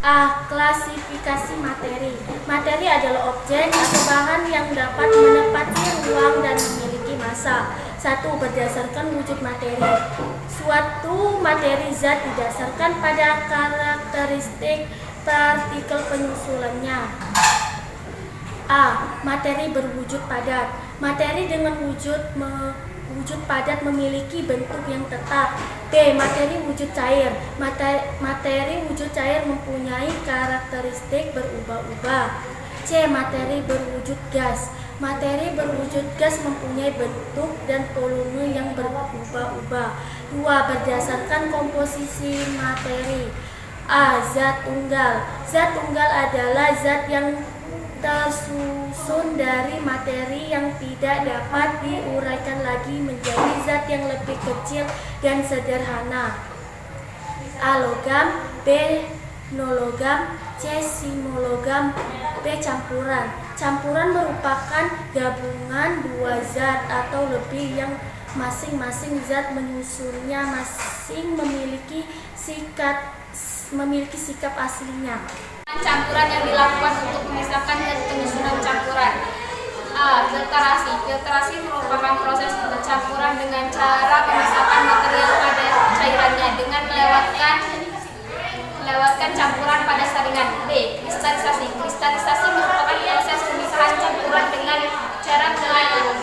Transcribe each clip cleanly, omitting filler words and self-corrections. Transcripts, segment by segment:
A. Klasifikasi materi. Materi adalah objek atau bahan yang dapat menempati ruang dan memiliki massa. 1. Berdasarkan wujud materi. Suatu materi zat didasarkan pada karakteristik partikel penyusunannya. A. Materi berwujud padat. Materi dengan wujud padat memiliki bentuk yang tetap. B. Materi wujud cair. Materi wujud cair mempunyai karakteristik berubah-ubah. C. Materi berwujud gas. Materi berwujud gas mempunyai bentuk dan volume yang berubah-ubah. 2. Berdasarkan komposisi materi. A. Zat tunggal. Zat tunggal adalah zat yang tersusun dari materi yang tidak dapat diuraikan lagi menjadi zat yang lebih kecil dan sederhana. A. Logam. B. Non-logam. C. Simologam. D. Campuran. Campuran merupakan gabungan dua zat atau lebih yang masing-masing zat menyusunnya masing memiliki sikap aslinya. Campuran yang dilakukan untuk memisahkan penyusunan campuran. A. Filtrasi. Filtrasi merupakan proses pencampuran dengan cara memisahkan material pada cairannya dengan melewatkan campuran pada saringan. B. Kristalisasi. Kristalisasi merupakan proses pemisahan campuran dengan cara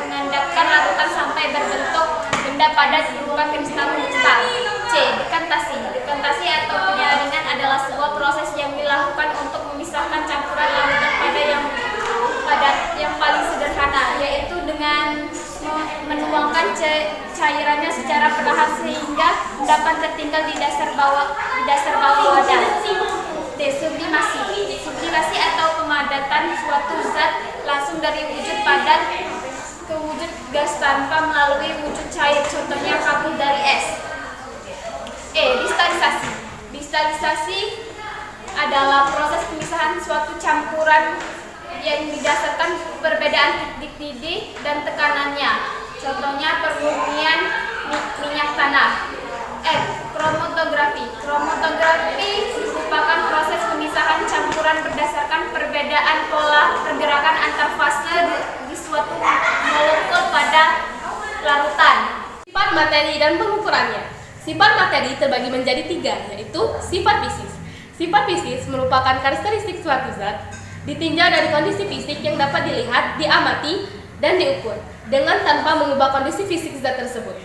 mengendapkan larutan sampai berbentuk benda padat berupa kristal-kristal. C. Dekantasi. Dekantasi atau penyaringan adalah sebuah proses yang dilakukan untuk memisahkan campuran larutan pada yang paling sederhana, yaitu dengan menuangkan cairannya secara perlahan sehingga dapat tertinggal di dasar bawah wadah. D. Sublimasi. Sublimasi atau pemadatan suatu zat langsung dari wujud padat ke wujud gas tanpa melalui wujud cair, contohnya kabut dari es. E. Distalisasi. Distalisasi adalah proses pemisahan suatu campuran yang didasarkan perbedaan titik dan tekanannya, contohnya permurnian minyak tanah. F. Kromatografi. Kromatografi merupakan proses pemisahan campuran berdasarkan perbedaan pola pergerakan antar fase di suatu molekul pada larutan. Sifat materi dan pengukurannya. Sifat materi terbagi menjadi 3, yaitu sifat fisis. Sifat fisis merupakan karakteristik suatu zat ditinjau dari kondisi fisik yang dapat dilihat, diamati, dan diukur dengan tanpa mengubah kondisi fisik zat tersebut.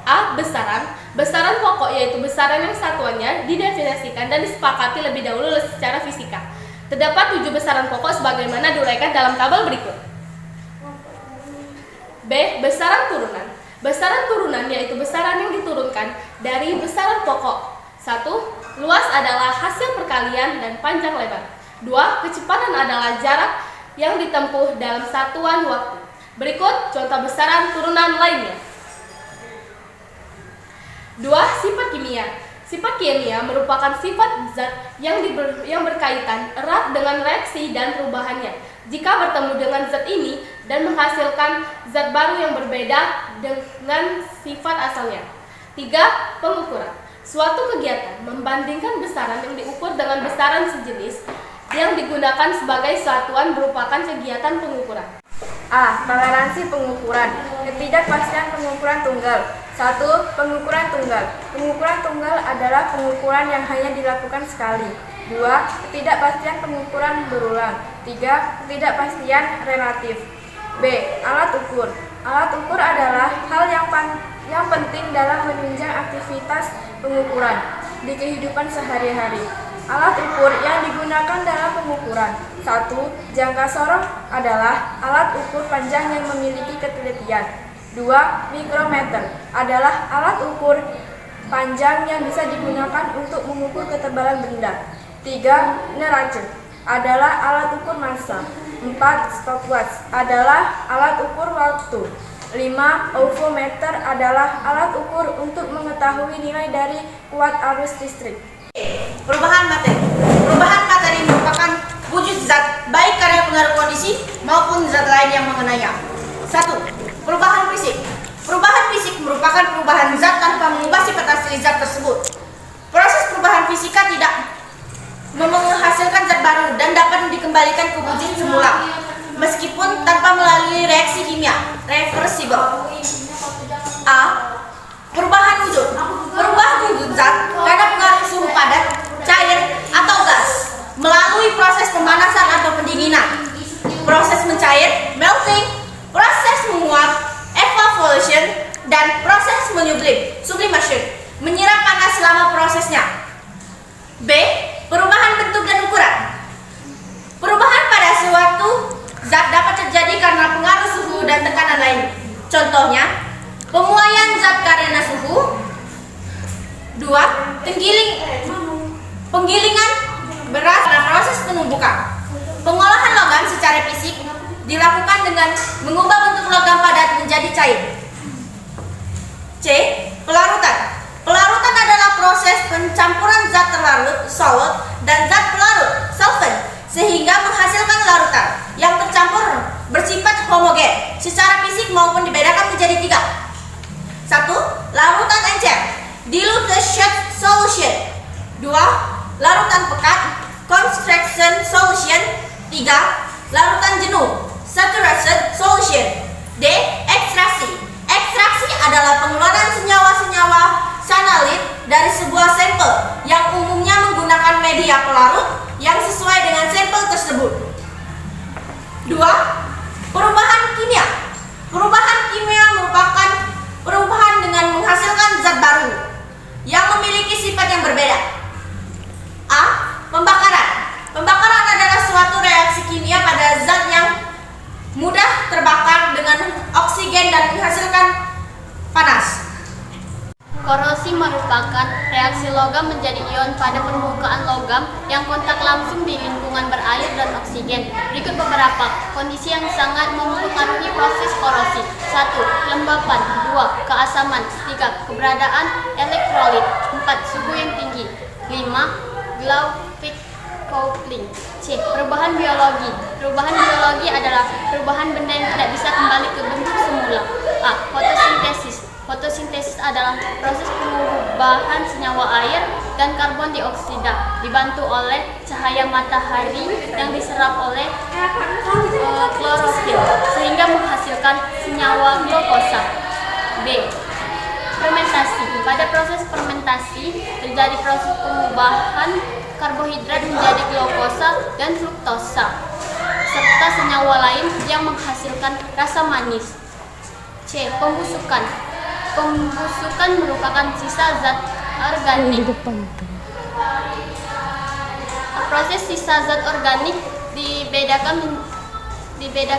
A. Besaran. Besaran pokok yaitu besaran yang satuannya didefinisikan dan disepakati lebih dahulu secara fisika. Terdapat 7 besaran pokok sebagaimana diuraikan dalam tabel berikut. B. Besaran turunan. Besaran turunan yaitu besaran yang diturunkan dari besaran pokok. 1. Luas adalah hasil perkalian dan panjang lebar. 2. Kecepatan adalah jarak yang ditempuh dalam satuan waktu. Berikut contoh besaran turunan lainnya. 2. Sifat kimia. Sifat kimia merupakan sifat zat yang berkaitan erat dengan reaksi dan perubahannya. Jika bertemu dengan zat ini dan menghasilkan zat baru yang berbeda dengan sifat asalnya. 3. Pengukuran. Suatu kegiatan membandingkan besaran yang diukur dengan besaran sejenis yang digunakan sebagai satuan merupakan kegiatan pengukuran. A. Toleransi pengukuran. Ketidakpastian pengukuran tunggal. 1. Pengukuran tunggal. Pengukuran tunggal adalah pengukuran yang hanya dilakukan sekali. 2. Ketidakpastian pengukuran berulang. 3. Ketidakpastian relatif. B. Alat ukur. Alat ukur adalah hal yang penting dalam menunjang aktivitas pengukuran di kehidupan sehari-hari. Alat ukur yang digunakan dalam pengukuran. 1. Jangka sorong adalah alat ukur panjang yang memiliki ketelitian. 2. Mikrometer adalah alat ukur panjang yang bisa digunakan untuk mengukur ketebalan benda. 3. Neraca adalah alat ukur massa. 4. Stopwatch adalah alat ukur waktu. 5. Ovometer adalah alat ukur untuk mengetahui nilai dari kuat arus listrik. Perubahan materi. Perubahan materi merupakan wujud zat baik karena pengaruh kondisi maupun zat lain yang mengenainya. 1. Perubahan fisik. Perubahan fisik merupakan perubahan zat tanpa mengubah sifat asli zat tersebut. Proses perubahan fisika tidak menghasilkan dikembalikan ke wujud semula, meskipun tanpa melalui reaksi kimia reversible. A. Perubahan wujud. Perubahan wujud zat karena pengaruh suhu padat, cair, atau gas melalui proses pemanasan atau pendinginan, proses mencair melting, proses menguap evaporation, dan proses menyublim sublimation menyerap panas selama prosesnya. B. Perubahan bentuk dan ukuran. Perubahan pada suatu zat dapat terjadi karena pengaruh suhu dan tekanan lain. Contohnya, pemuaian zat karena suhu. 2. Penggilingan beras pada proses penumbukan. Pengolahan logam secara fisik dilakukan dengan mengubah bentuk logam padat menjadi cair. C. Pelarutan. Pelarutan adalah proses pencampuran zat terlarut solid dan zat pelarut solvent sehingga menghasilkan larutan yang tercampur bersifat homogen secara fisik maupun dibedakan menjadi 3. 1. Larutan encer, diluted solution. 2. Larutan pekat, constriction solution. 3. Larutan jenuh, saturated solution. D. Ekstraksi. Ekstraksi adalah pengeluaran senyawa-senyawa sanalit dari sebuah sampel yang umumnya menggunakan media pelarut yang sesuai dengan sampel tersebut. 2. Perubahan kimia. Perubahan kimia merupakan perubahan dengan menghasilkan zat baru yang memiliki sifat yang berbeda. A. Pembakaran. Pembakaran adalah suatu reaksi kimia pada zat yang mudah terbakar dengan oksigen dan menghasilkan panas. Korosi merupakan reaksi logam menjadi ion pada permukaan logam yang kontak langsung di lingkungan berair dan oksigen. Berikut beberapa kondisi yang sangat mempengaruhi proses korosi. 1. Kelembapan. 2. Keasaman. 3. Keberadaan elektrolit. 4. Suhu yang tinggi. 5. Glauconic coupling. C. Perubahan biologi. Perubahan biologi adalah perubahan benda yang tidak bisa kembali ke bentuk semula. A. Fotosintesis. Fotosintesis adalah proses perubahan senyawa air dan karbon dioksida dibantu oleh cahaya matahari yang diserap oleh klorofil sehingga menghasilkan senyawa glukosa. B. Fermentasi. Pada proses fermentasi terjadi proses pengubahan karbohidrat menjadi glukosa dan fruktosa serta senyawa lain yang menghasilkan rasa manis. C. Pembusukan. Pembusukan merupakan sisa zat organik. Proses sisa zat organik dibedakan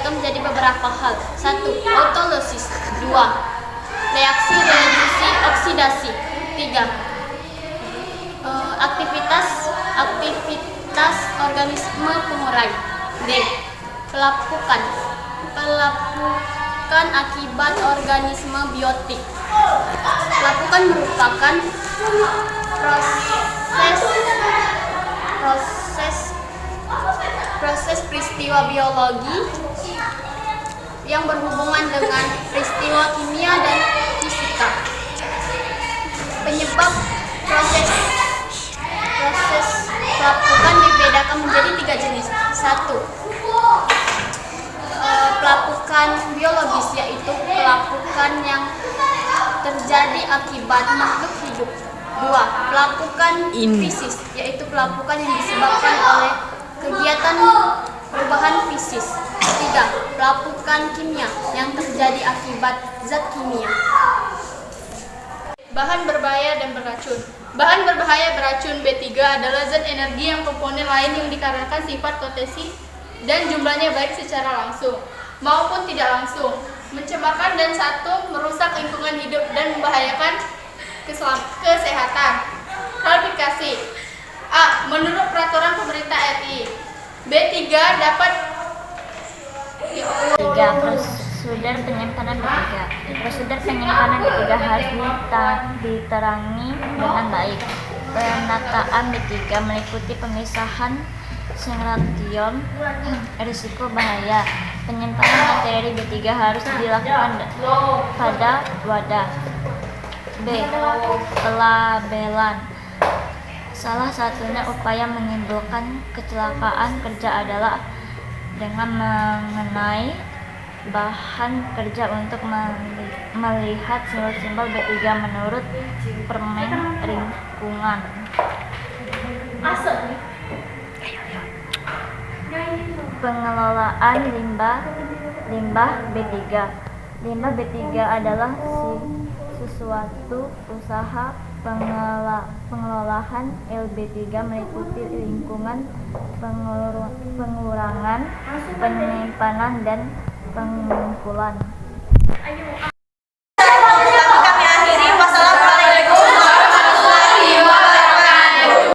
menjadi beberapa hal. 1. Autolysis. 2. Reaksi reduksi oksidasi. 3. Aktivitas organisme pengurai. D. Pelapukan akibat organisme biotik. Pelapukan merupakan proses peristiwa biologi yang berhubungan dengan peristiwa kimia dan fisika. Penyebab proses pelapukan dibedakan menjadi 3 jenis. 1. Pelapukan biologis, yaitu pelapukan yang terjadi akibat makhluk hidup. 2. Pelapukan fisis, yaitu pelapukan yang disebabkan oleh kegiatan perubahan fisis. 3. Pelapukan kimia yang terjadi akibat zat kimia. Bahan berbahaya dan beracun. Bahan berbahaya beracun B3 adalah zat energi yang komponen lain yang dikarenakan sifat potensi dan jumlahnya baik secara langsung maupun tidak langsung, mencemarkan dan 1. Merusak lingkungan hidup dan membahayakan kesehatan. Klarifikasi. A. Menurut peraturan pemerintah RI. B3 dapat 3. Prosedur penyimpanan B3. Prosedur penyimpanan B3 harus diterangi dengan baik. Penataan B3 meliputi pemisahan singration, risiko bahaya. Penyimpanan materi B3 harus dilakukan pada wadah. B. Pelabelan. Salah satunya upaya menimbulkan kecelakaan kerja adalah dengan mengenai bahan kerja untuk melihat simbol-simbol B3 menurut Permen Lingkungan. Pengelolaan limbah B3. Limbah B3 adalah sesuatu usaha pengelolaan LB3 meliputi lingkungan, pengurangan, penyimpanan, dan pengumpulan.